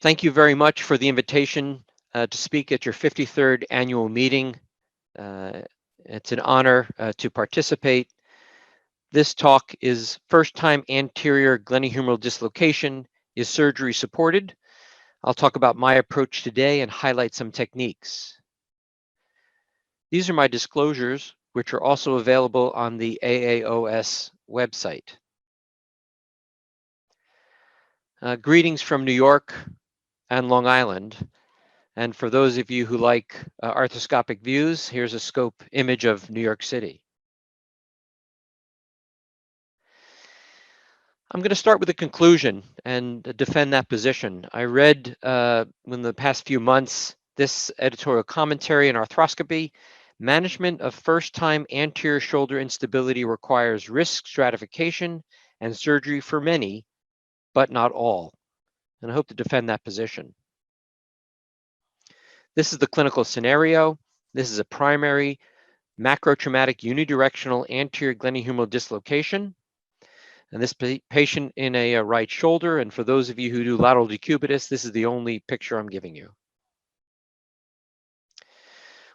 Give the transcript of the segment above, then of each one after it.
Thank you very much for the invitation to speak at your 53rd annual meeting. It's an honor to participate. This talk is first time anterior glenohumeral dislocation. Is surgery supported? I'll talk about my approach today and highlight some techniques. These are my disclosures, which are also available on the AAOS website. Greetings from New York and Long Island. And for those of you who like arthroscopic views, here's a scope image of New York City. I'm going to start with a conclusion and defend that position. I read in the past few months this editorial commentary in Arthroscopy. Management of first-time anterior shoulder instability requires risk stratification and surgery for many, but not all. And I hope to defend that position. This is the clinical scenario. This is a primary macrotraumatic unidirectional anterior glenohumeral dislocation. And this patient in a right shoulder. And for those of you who do lateral decubitus, this is the only picture I'm giving you.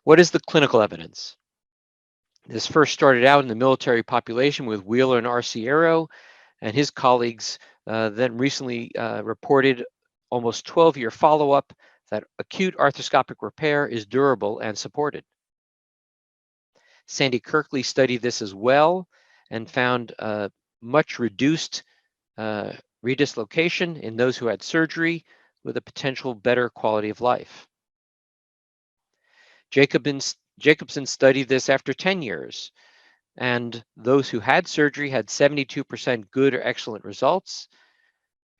What is the clinical evidence? This first started out in the military population with Wheeler and Arciero, and his colleagues then recently reported almost 12-year follow-up that acute arthroscopic repair is durable and supported. Sandy Kirkley studied this as well and found much reduced redislocation in those who had surgery with a potential better quality of life. Jacobson studied this after 10 years, and those who had surgery had 72% good or excellent results,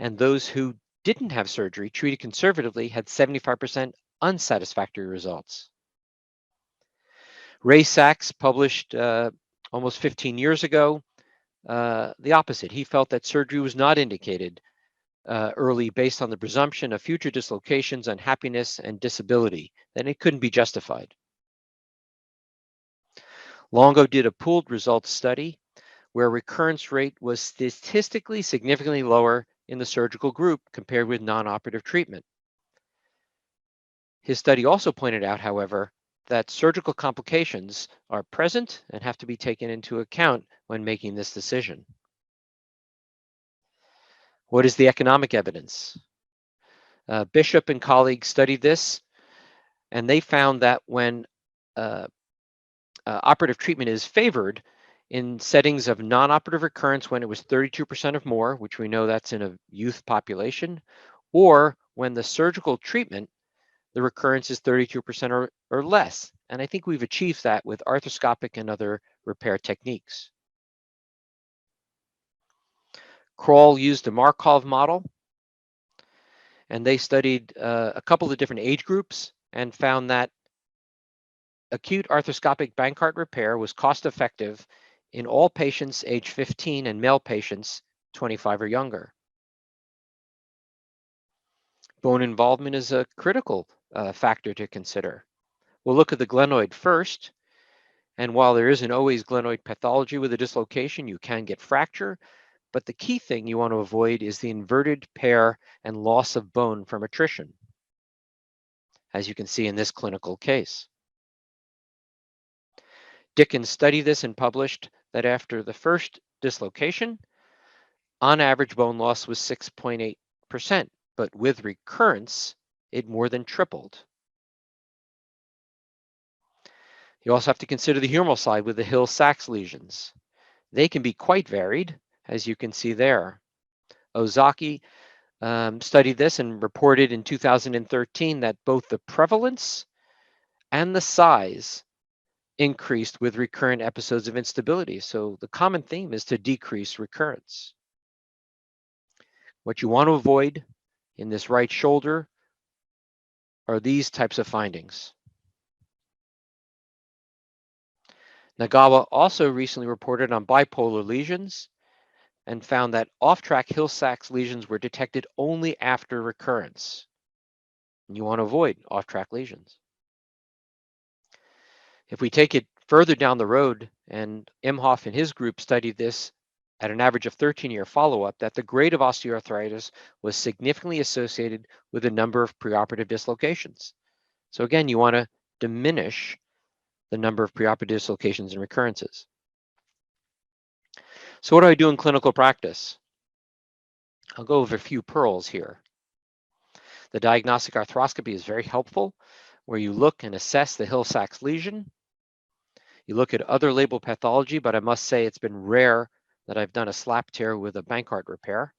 and those who didn't have surgery, treated conservatively, had 75% unsatisfactory results. Ray Sachs published almost 15 years ago the opposite. He felt that surgery was not indicated early based on the presumption of future dislocations, unhappiness, and disability, then it couldn't be justified. Longo did a pooled results study where recurrence rate was statistically significantly lower in the surgical group compared with non-operative treatment. His study also pointed out, however, that surgical complications are present and have to be taken into account when making this decision. What is the economic evidence? Bishop and colleagues studied this, and they found that when operative treatment is favored in settings of non-operative recurrence when it was 32% or more, which we know that's in a youth population, or when the surgical treatment, the recurrence is 32% or less. And I think we've achieved that with arthroscopic and other repair techniques. Kroll used a Markov model, and they studied a couple of different age groups and found that acute arthroscopic Bankart repair was cost-effective in all patients age 15 and male patients 25 or younger. Bone involvement is a critical factor to consider. We'll look at the glenoid first, and while there isn't always glenoid pathology with a dislocation, you can get fracture, but the key thing you want to avoid is the inverted pair and loss of bone from attrition, as you can see in this clinical case. Dickens studied this and published that after the first dislocation, on average bone loss was 6.8%, but with recurrence, it more than tripled. You also have to consider the humeral side with the Hill-Sachs lesions. They can be quite varied, as you can see there. Ozaki studied this and reported in 2013 that both the prevalence and the size increased with recurrent episodes of instability. So the common theme is to decrease recurrence. What you want to avoid in this right shoulder are these types of findings. Nagawa also recently reported on bipolar lesions and found that off-track Hill-Sachs lesions were detected only after recurrence. And you want to avoid off-track lesions. If we take it further down the road, and Imhoff and his group studied this at an average of 13-year follow-up that the grade of osteoarthritis was significantly associated with a number of preoperative dislocations. So again, you want to diminish the number of preoperative dislocations and recurrences. So what do I do in clinical practice? I'll go over a few pearls here. The diagnostic arthroscopy is very helpful, where you look and assess the Hill-Sachs lesion. You look at other labral pathology, but I must say it's been rare that I've done a slap tear with a Bankart repair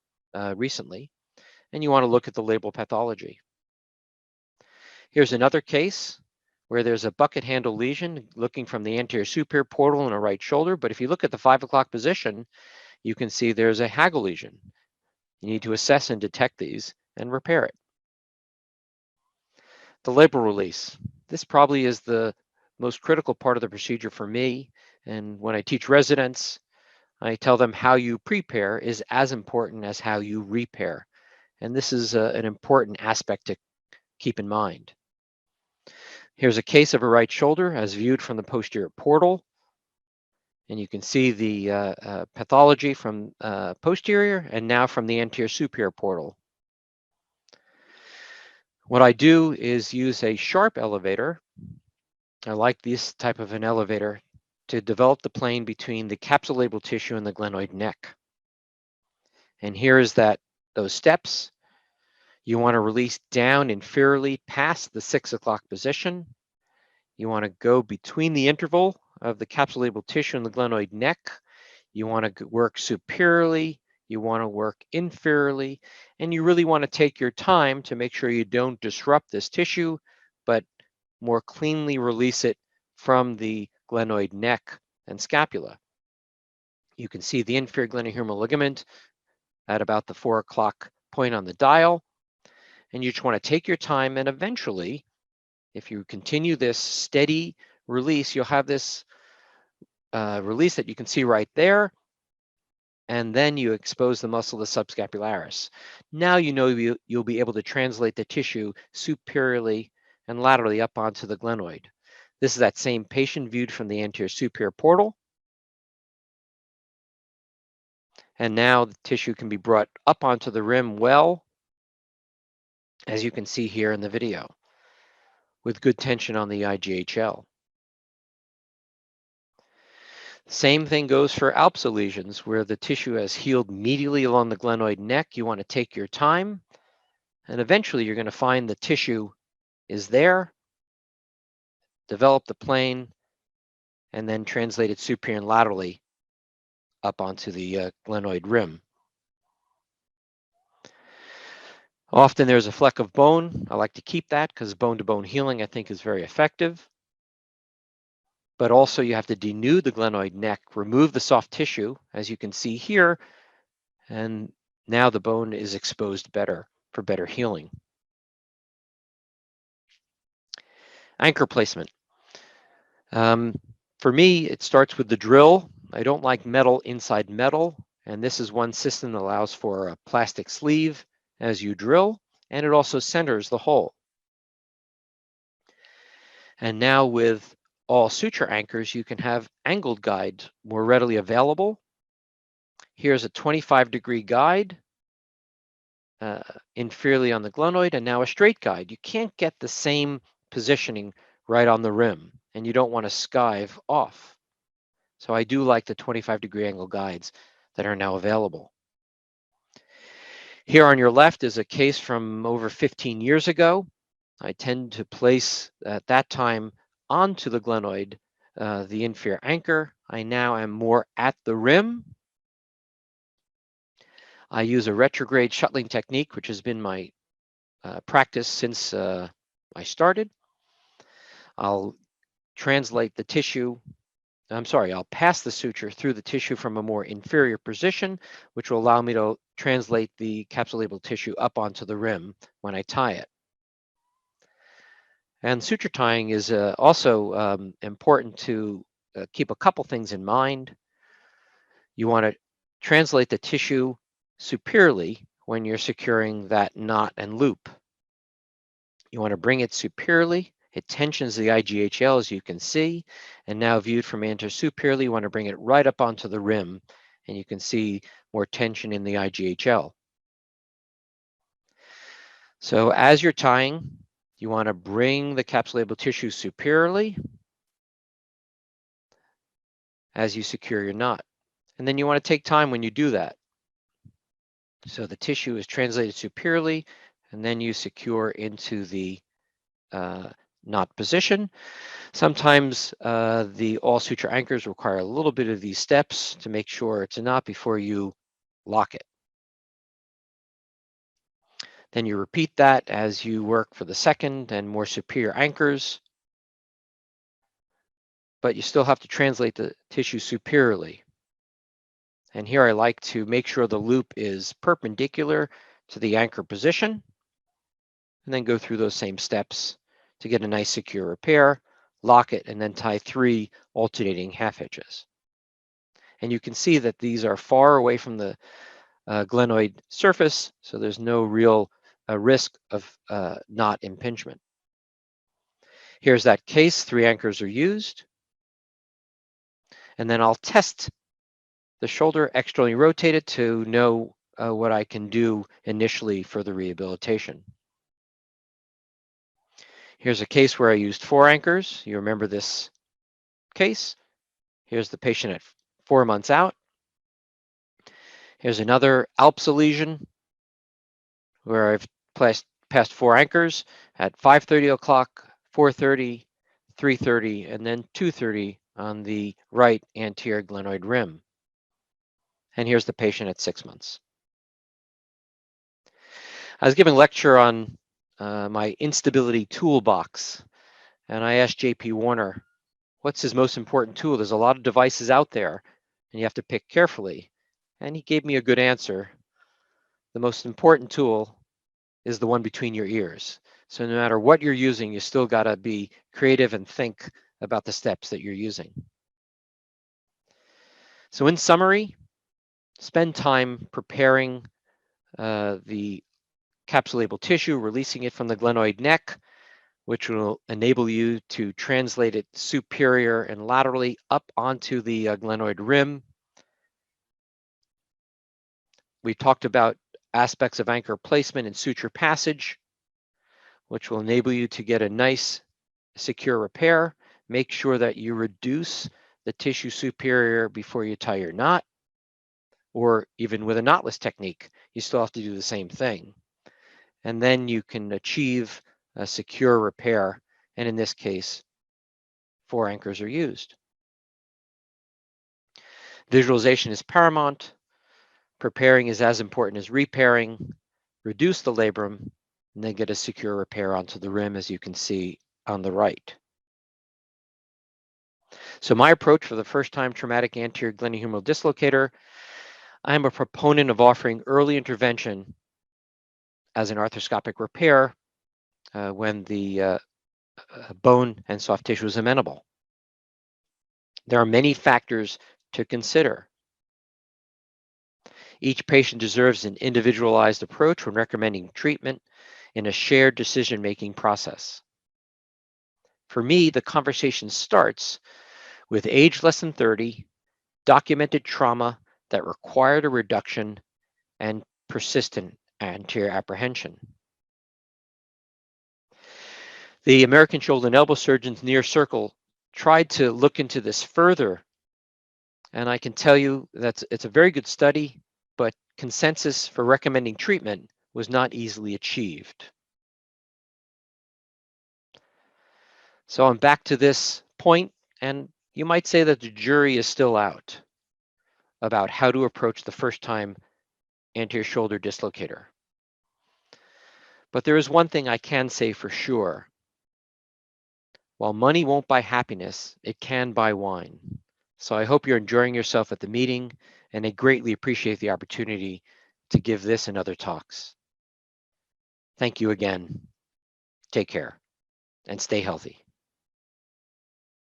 recently. And you want to look at the labral pathology. Here's another case where there's a bucket handle lesion looking from the anterior superior portal in a right shoulder. But if you look at the 5 o'clock position, you can see there's a Hagel lesion. You need to assess and detect these and repair it. The labral release. This probably is the most critical part of the procedure for me. And when I teach residents, I tell them how you prepare is as important as how you repair. And this is an important aspect to keep in mind. Here's a case of a right shoulder as viewed from the posterior portal. And you can see the pathology from posterior and now from the anterior superior portal. What I do is use a sharp elevator. I like this type of an elevator to develop the plane between the capsulabral tissue and the glenoid neck. And here is those steps. You want to release down inferiorly past the 6 o'clock position. You want to go between the interval of the capsulabral tissue and the glenoid neck. You want to work superiorly. You want to work inferiorly. And you really want to take your time to make sure you don't disrupt this tissue, but more cleanly release it from the glenoid neck and scapula. You can see the inferior glenohumeral ligament at about the 4 o'clock point on the dial. And you just want to take your time, and eventually, if you continue this steady release, you'll have this release that you can see right there. And then you expose the muscle of the subscapularis. Now you know you'll be able to translate the tissue superiorly and laterally up onto the glenoid. This is that same patient viewed from the anterior superior portal. And now the tissue can be brought up onto the rim well, as you can see here in the video, with good tension on the IGHL. Same thing goes for ALPSA lesions, where the tissue has healed medially along the glenoid neck. You want to take your time, and eventually you're going to find the tissue is there, develop the plane, and then translate it superior and laterally up onto the glenoid rim. Often there's a fleck of bone. I like to keep that because bone-to-bone healing, I think, is very effective. But also you have to denude the glenoid neck, remove the soft tissue, as you can see here, and now the bone is exposed better for better healing. Anchor placement. For me, it starts with the drill. I don't like metal inside metal, and this is one system that allows for a plastic sleeve as you drill, and it also centers the hole. And now with all suture anchors, you can have angled guides more readily available. Here's a 25-degree guide inferiorly on the glenoid, and now a straight guide. You can't get the same positioning right on the rim, and you don't want to skive off. So I do like the 25-degree angle guides that are now available. Here on your left is a case from over 15 years ago. I tend to place at that time onto the glenoid the inferior anchor. I now am more at the rim. I use a retrograde shuttling technique, which has been my practice since I started. I'll translate the tissue. I'll pass the suture through the tissue from a more inferior position, which will allow me to translate the capsulabral tissue up onto the rim when I tie it. And suture tying is also important to keep a couple things in mind. You want to translate the tissue superiorly when you're securing that knot and loop. You want to bring it superiorly. It tensions the IGHL, as you can see, and now viewed from anterior superiorly, you want to bring it right up onto the rim and you can see more tension in the IGHL. So as you're tying, you want to bring the capsulable tissue superiorly as you secure your knot. And then you want to take time when you do that. So the tissue is translated superiorly, and then you secure into the knot position. Sometimes the all suture anchors require a little bit of these steps to make sure it's a knot before you lock it. Then you repeat that as you work for the second and more superior anchors, but you still have to translate the tissue superiorly. And here I like to make sure the loop is perpendicular to the anchor position, and then go through those same steps to get a nice secure repair, lock it, and then tie 3 alternating half hitches. And you can see that these are far away from the glenoid surface, so there's no real risk of knot impingement. Here's that case, 3 anchors are used. And then I'll test the shoulder externally rotated to know what I can do initially for the rehabilitation. Here's a case where I used 4 anchors. You remember this case. Here's the patient at 4 months out. Here's another ALPSA lesion where I've passed 4 anchors at 5:30 o'clock, 4:30, 3:30, and then 2:30 on the right anterior glenoid rim. And here's the patient at 6 months. I was giving a lecture on my instability toolbox, and I asked JP Warner, what's his most important tool? There's a lot of devices out there, and you have to pick carefully. And he gave me a good answer. The most important tool is the one between your ears. So no matter what you're using, you still got to be creative and think about the steps that you're using. So in summary, spend time preparing the capsulable tissue, releasing it from the glenoid neck, which will enable you to translate it superior and laterally up onto the glenoid rim. We talked about aspects of anchor placement and suture passage, which will enable you to get a nice secure repair. Make sure that you reduce the tissue superior before you tie your knot, or even with a knotless technique, you still have to do the same thing. And then you can achieve a secure repair. And in this case, 4 anchors are used. Visualization is paramount. Preparing is as important as repairing. Reduce the labrum, and then get a secure repair onto the rim, as you can see on the right. So my approach for the first-time traumatic anterior glenohumeral dislocator, I'm a proponent of offering early intervention as an arthroscopic repair when the bone and soft tissue is amenable. There are many factors to consider. Each patient deserves an individualized approach when recommending treatment in a shared decision-making process. For me, the conversation starts with age less than 30, documented trauma that required a reduction, and persistent anterior apprehension. The American Shoulder and Elbow Surgeons Near Circle tried to look into this further, and I can tell you that it's a very good study, but consensus for recommending treatment was not easily achieved. So I'm back to this point, and you might say that the jury is still out about how to approach the first-time anterior shoulder dislocator. But there is one thing I can say for sure. While money won't buy happiness, it can buy wine. So I hope you're enjoying yourself at the meeting, and I greatly appreciate the opportunity to give this and other talks. Thank you again. Take care and stay healthy.